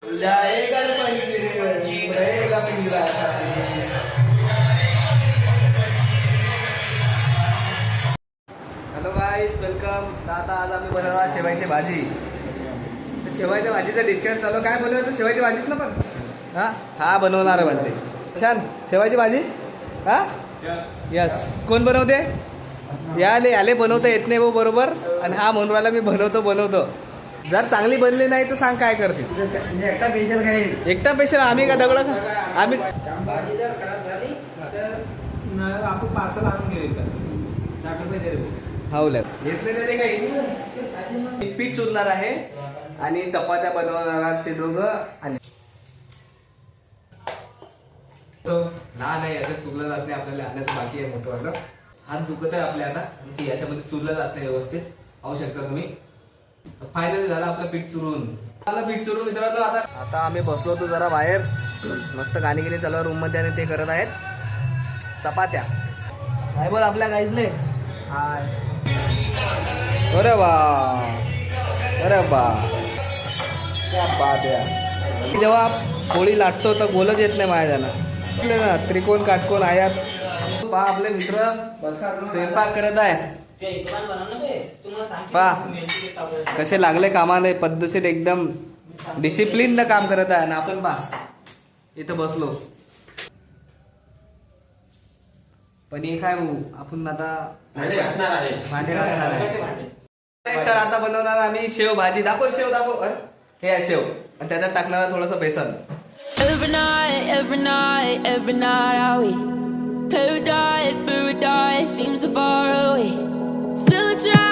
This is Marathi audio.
जाएगा पंचरी रहेगा पिंजरा हॅलो गाईज वेलकम. आता आज आम्ही बनवणार शेवायची भाजी. तर शेवायच्या भाजीचा डिस्कस चालू. काय बनवायचं? शेवायची भाजीच ना पण. हा बनवणार आहे म्हणते. छान शेवायची भाजी. हा यस. कोण बनवते? याले बनवता येत नाही भाऊ बरोबर. आणि हा म्हणून राहिला मी बनवतो. जर चांगली बनली नाही तर सांग काय करशील. एकटा पेशल काही एकटा पेशल आम्ही का दगड आम्ही भाजी जर खराब झाली तर आपण पार्सल आणून घेऊ. 60 रुपये दे. हावल्या घेतलेले काही पीठ चुरणार आहे आणि चपात्या बनवणार आहात ते दोघं. आणि लहान आहे याचं चुरलं जात नाही. आपल्याला आणण्याचं बाकी आहे मोठं वाटलं. हात दुखत आहे आपल्या आता की याच्यामध्ये चुरलं जात नाही व्यवस्थित. पाहू शकता तुम्ही. फायनली झालं आपलं पीठ चुरून. मित्रांनो आता आम्ही बसलो होतो जरा बाहेर. मस्त गाणी गिणी चालू रूम मध्ये आणि ते करत आहेत चपात्या. काय बोल आपल्या गाईजले. हाय. अरे बा क्या बात आहे. जेव्हा पोळी लाटतो तर गोलच येत नाही माझ्या ना. त्रिकोण काटकोण आयात. पहा आपले मित्र स्वयंपाक करत आहे. पहा कसे लागले कामाला. पद्धतशीर एकदम डिसिप्लिन न काम करत आहे. आणि आपण पहा इथं बसलो. पण हे काय भाऊ आपण आता भांडे घासणार आहे. तर आता बनवणार आम्ही शेव भाजी. दाखव शेव दाखव. हे आहे शेव. आणि त्याच्यात टाकणार थोडस बेसन. Every night are we paradise seems so far away. Still I try